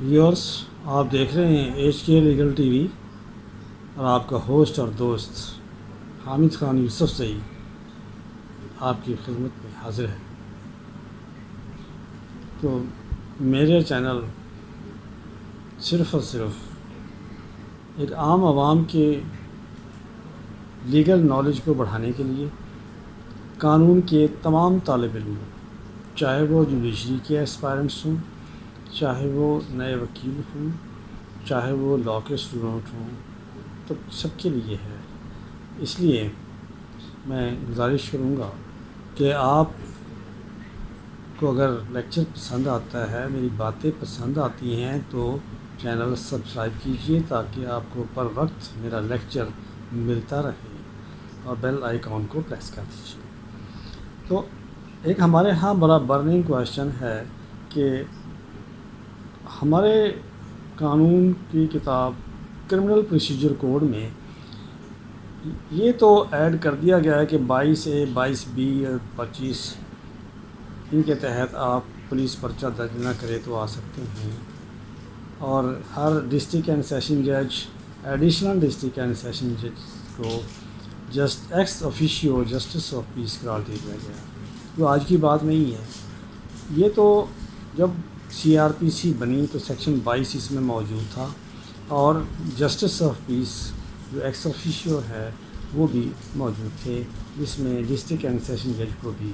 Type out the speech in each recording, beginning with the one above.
Viewers, آپ دیکھ رہے ہیں ایچ کے لیگل ٹی وی اور آپ کا ہوسٹ اور دوست حامد خان یوسف سعید آپ کی خدمت میں حاضر ہے۔ تو میرے چینل صرف اور صرف ایک عام عوام کے لیگل نالج کو بڑھانے کے لیے قانون کے تمام طالب علم، چاہے وہ جوڈیشری کے ایسپائرنٹس ہوں، چاہے وہ نئے وکیل ہوں، چاہے وہ لاء کے اسٹوڈنٹ ہوں، تو سب کے لیے ہے۔ اس لیے میں گزارش کروں گا کہ آپ کو اگر لیکچر پسند آتا ہے، میری باتیں پسند آتی ہیں، تو چینل سبسکرائب کیجئے تاکہ آپ کو پر وقت میرا لیکچر ملتا رہے، اور بیل آئیکن کو پریس کر دیجیے۔ تو ایک ہمارے ہاں بڑا برننگ کویشچن ہے کہ ہمارے قانون کی کتاب کرمنل پروسیجر کوڈ میں یہ تو ایڈ کر دیا گیا ہے کہ 22A 22B اور 25 ان کے تحت آپ پولیس پرچہ درج نہ کرے تو آ سکتے ہیں، اور ہر ڈسٹرکٹ اینڈ سیشن جج، ایڈیشنل ڈسٹرکٹ اینڈ سیشن جج کو just ex officio justice of peace قرار دے دیا گیا، جو آج کی بات نہیں ہے۔ یہ تو جب CRPC بنی تو سیکشن 22 اس میں موجود تھا، اور جسٹس آف پیس جو ایکس آفیشیو ہے وہ بھی موجود تھے، جس میں ڈسٹرکٹ اینڈ سیشن جج کو بھی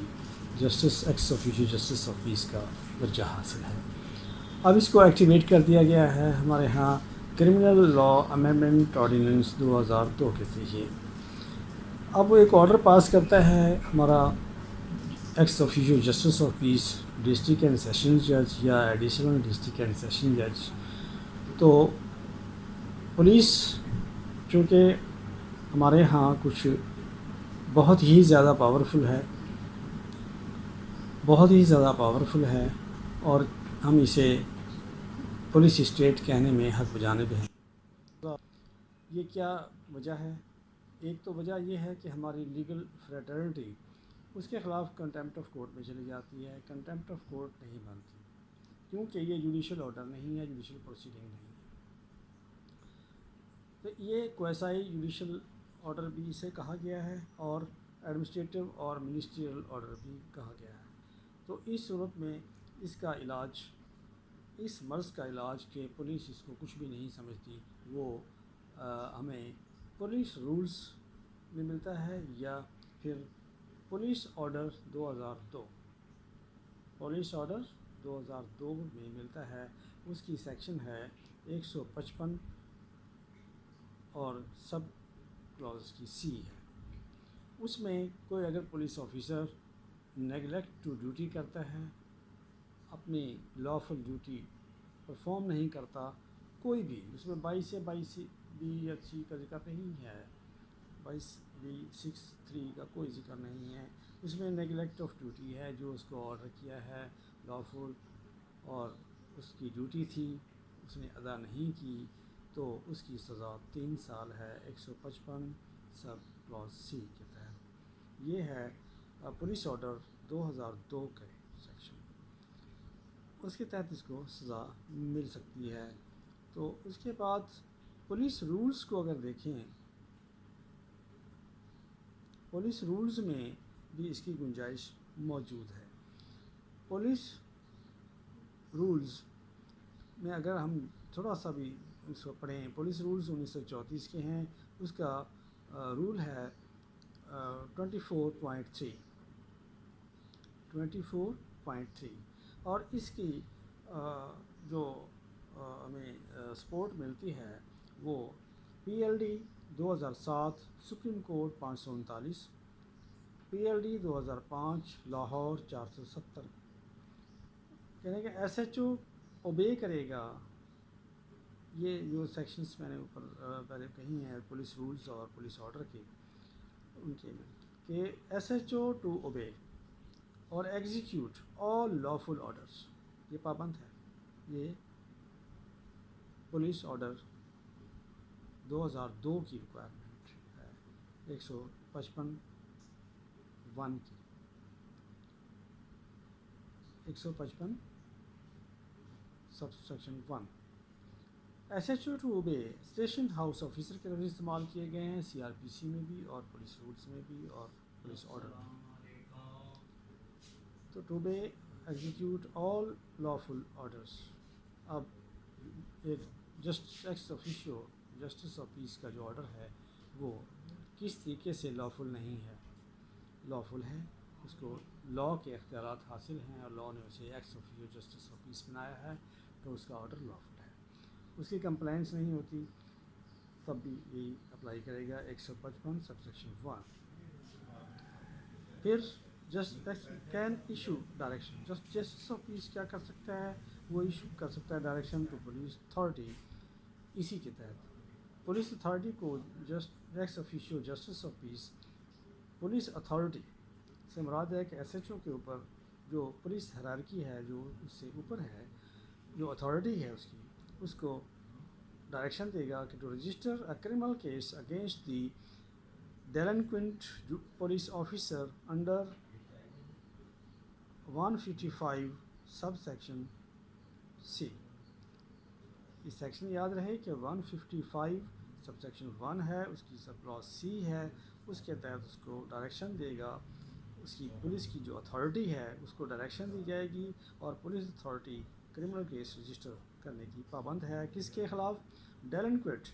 justice ex officio justice of peace کا درجہ حاصل ہے۔ اب اس کو ایکٹیویٹ کر دیا گیا ہے ہمارے ہاں کرمنل لاء امینڈمنٹ آرڈیننس 2002 کے ذریعے۔ اب وہ ایک آرڈر پاس کرتا ہے ہمارا ex officio justice of peace district and session جج یا ایڈیشنل ڈسٹرکٹ اینڈ سیشن جج، تو پولیس چونکہ ہمارے ہاں کچھ بہت ہی زیادہ پاورفل ہے، اور ہم اسے پولیس اسٹیٹ کہنے میں حق بجانب ہیں۔ یہ کیا وجہ ہے؟ ایک تو وجہ یہ ہے کہ ہماری لیگل فریٹرنٹی اس کے خلاف کنٹیمپٹ آف کورٹ میں چلی جاتی ہے۔ کنٹیمپٹ آف کورٹ نہیں بنتی کیونکہ یہ جوڈیشل آرڈر نہیں ہے، جوڈیشل پروسیڈنگ نہیں ہے۔ تو یہ کویسائی جوڈیشل آرڈر بھی اسے کہا گیا ہے، اور ایڈمنسٹریٹو اور منسٹریل آرڈر بھی کہا گیا ہے۔ تو اس صورت میں اس کا علاج، اس مرض کا علاج کہ پولیس اس کو کچھ بھی نہیں سمجھتی، وہ ہمیں پولیس رولز میں ملتا ہے، یا پھر پولیس آرڈر 2002 میں ملتا ہے۔ اس کی سیکشن ہے 155 اور سب کلاز کی C ہے۔ اس میں کوئی اگر police officer neglect to duty کرتا ہے، اپنی لافل ڈیوٹی پرفارم نہیں کرتا، کوئی بھی، اس میں 22 سے 22B یا C کا ذکر نہیں ہے، 22B63 کا کوئی ذکر نہیں ہے، اس میں نیگلیکٹ آف ڈیوٹی ہے، جو اس کو آرڈر کیا ہے لافل اور اس کی ڈیوٹی تھی اس نے ادا نہیں کی، تو اس کی سزا 3 سال ہے 155 سب کلاز C کے تحت۔ یہ ہے پولیس آرڈر 2002 کے سیکشن، اس کے تحت اس کو سزا مل سکتی ہے۔ تو اس کے بعد پولیس رولز کو اگر دیکھیں، پولیس رولز میں بھی اس کی گنجائش موجود ہے۔ پولیس رولز میں اگر ہم تھوڑا سا بھی اس کو پڑھیں، پولیس رولز 1934 کے ہیں، اس کا رول ہے 24.3 اور اس کی جو ہمیں سپورٹ ملتی ہے وہ PLD 2007 supreme court 539، PLD 2005 Lahore 470، یعنی کہ SHO اوبے کرے گا۔ یہ جو سیکشنز میں نے اوپر پہلے کہی ہیں پولیس رولز اور پولیس آرڈر کے، ان کے میں کہ SHO ٹو اوبے اور ایگزیکیوٹ آل لافل آرڈرز، یہ پابند ہے۔ یہ پولیس آرڈر 2002 کی ریکوائرمنٹ ہے، 155(1) کی، 155 sub section 1۔ S H O to obey station house officer کے لفظ استعمال کیے گئے ہیں سی آر پی سی میں بھی اور پولیس رولس میں بھی اور پولیس آرڈر میں۔ تو to obey execute all lawful orders. اب ایک ex officio justice of peace کا جو آرڈر ہے وہ کس طریقے سے لافل نہیں ہے؟ لافل ہے، اس کو لاء کے اختیارات حاصل ہیں اور لاء نے اسے ایکس آفیشیو جسٹس آف پیس بنایا ہے، تو اس کا آرڈر لافل ہے۔ اس کی کمپلینس نہیں ہوتی تب بھی یہی اپلائی کرے گا 155 سب سیکشن 1۔ پھر justice can issue direction. Justice of پیس کیا کر سکتا ہے؟ وہ ایشو کر سکتا ہے ڈائریکشن ٹو پولیس اتھارٹی۔ اسی کے تحت پولیس اتھارٹی کو ex officio justice of peace, police authority سے مراد ہے کہ ایس ایچ او کے اوپر جو پولیس ہیرارکی ہے، جو اس سے اوپر ہے، جو اتھارٹی ہے اس کو ڈائریکشن دے گا کہ to register a criminal case against the delinquent police officer under 155 sub section C. یہ سیکشن یاد رہے کہ 155 سب سیکشن 1 ہے، اس کی سب کلاس سی ہے، اس کے تحت اس کو ڈائریکشن دے گا، اس کی پولیس کی جو اتھارٹی ہے اس کو ڈائریکشن دی جائے گی، اور police authority criminal case register کرنے کی پابند ہے۔ کس کے خلاف؟ ڈیلنکوینٹ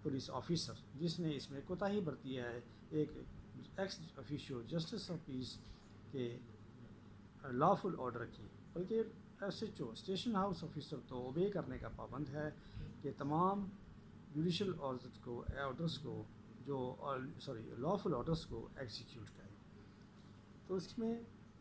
پولیس آفیسر جس نے اس میں کوتاہی برتی ہے ایک ex officio justice of peace کے لافل آرڈر کی، بلکہ S H O station house officer تو اوبے کرنے کا پابند ہے کہ تمام جوڈیشل آرڈرس کو لافل آرڈرس کو ایگزیکیوٹ کرے۔ تو اس میں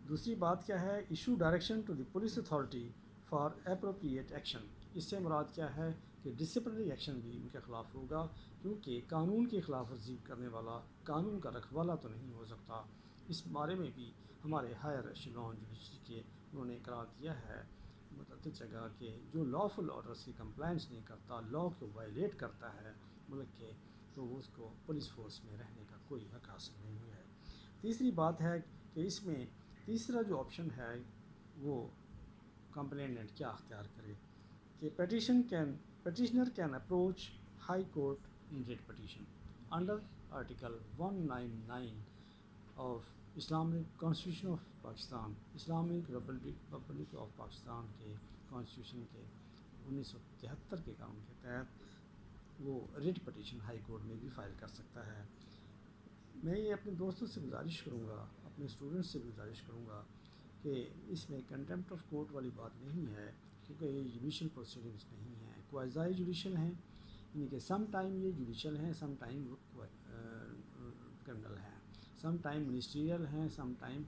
دوسری بات کیا ہے؟ Issue direction to the police authority for appropriate action. اس سے مراد کیا ہے کہ ڈسپلنری ایکشن بھی ان کے خلاف ہوگا، کیونکہ قانون کی خلاف ورزی کرنے والا قانون کا رکھوالا تو نہیں ہو سکتا۔ اس بارے میں بھی ہمارے ہائر ایشیلون جوڈیشری کے انہوں نے قرار دیا ہے متعدد جگہ کہ جو لافل آرڈرس کی کمپلائنس نہیں کرتا، لاء کو وائلیٹ کرتا ہے ملک کے، تو وہ اس کو پولیس فورس میں رہنے کا کوئی حق حاصل نہیں ہے۔ تیسری بات ہے کہ اس میں تیسرا جو آپشن ہے وہ کمپلیننٹ کیا اختیار کرے کہ petitioner can approach high court in writ petition under article 199 of Islamic constitution of Pakistan, Islamic republic of Pakistan کے کانسٹیٹیوشن کے 1973 کے قانون کے تحت وہ ریٹ پٹیشن ہائی کورٹ میں بھی فائل کر سکتا ہے۔ میں یہ اپنے دوستوں سے گزارش کروں گا، اپنے اسٹوڈنٹس سے گزارش کروں گا کہ اس میں کنٹمپٹ آف کورٹ والی بات نہیں ہے، کیونکہ یہ جوڈیشل پروسیڈنگس نہیں ہیں، کوائزائی جوڈیشل ہیں، یعنی کہ سم ٹائم یہ جوڈیشل ہیں، سم ٹائم کرمنل ہیں، سم ٹائم منسٹریل ہیں، سم ٹائم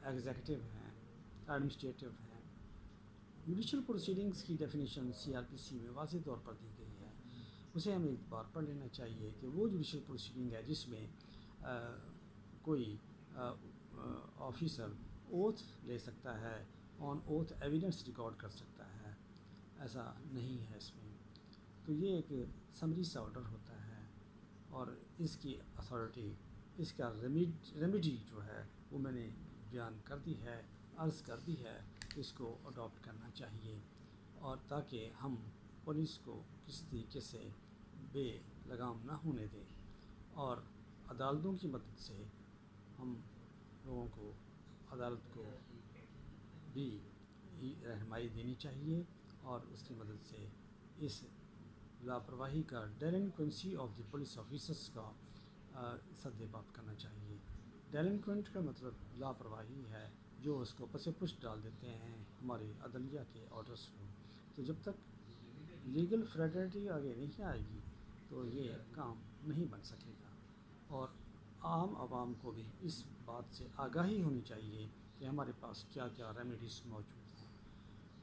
ایگزیکٹو ہیں، ایڈمنسٹریٹو ہیں۔ جوڈیشل پروسیڈنگس کی ڈیفینیشن سی آر پی سی میں واضح طور پر دی گئی ہے، اسے ہمیں ایک بار پڑھ لینا چاہیے کہ وہ جوڈیشل پروسیڈنگ ہے جس میں کوئی آفیسر اوتھ لے سکتا ہے، آن اوتھ ایویڈنس ریکارڈ کر سکتا ہے، ایسا نہیں ہے اس میں۔ تو یہ ایک سمری سا آرڈر ہوتا ہے، اور اس کی اتھارٹی، اس کا ریمیڈی جو ہے وہ میں نے بیان کر دی ہے، عرض کر دی ہے، اس کو اڈاپٹ کرنا چاہیے، اور تاکہ ہم پولیس کو کسی طریقے سے بے لگام نہ ہونے دیں، اور عدالتوں کی مدد سے ہم لوگوں کو، عدالت کو بھی رہنمائی دینی چاہیے، اور اس کی مدد سے اس لاپرواہی کا، delinquency of the police officers کا سد باب کرنا چاہیے۔ ڈیلنکوینٹ کا مطلب لاپرواہی ہے، جو اس کو پس پشت ڈال دیتے ہیں ہماری عدلیہ کے آرڈرس کو۔ تو جب تک لیگل فریٹرنیٹی آگے نہیں آئے گی تو یہ کام نہیں بن سکے گا، اور عام عوام کو بھی اس بات سے آگاہی ہونی چاہیے کہ ہمارے پاس کیا کیا ریمیڈیز موجود ہیں۔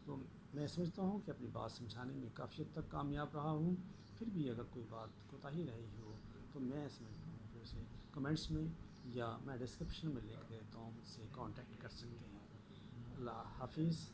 تو میں سمجھتا ہوں کہ اپنی بات سمجھانے میں کافی حد تک کامیاب رہا ہوں، پھر بھی اگر کوئی بات کوتاہی رہی ہو تو میں سمجھتا ہوں کہ اسے کمنٹس میں یا میں ڈسکرپشن میں لکھ دیتا ہوں، مجھ سے کانٹیکٹ کر سکتے ہیں۔ اللہ حافظ۔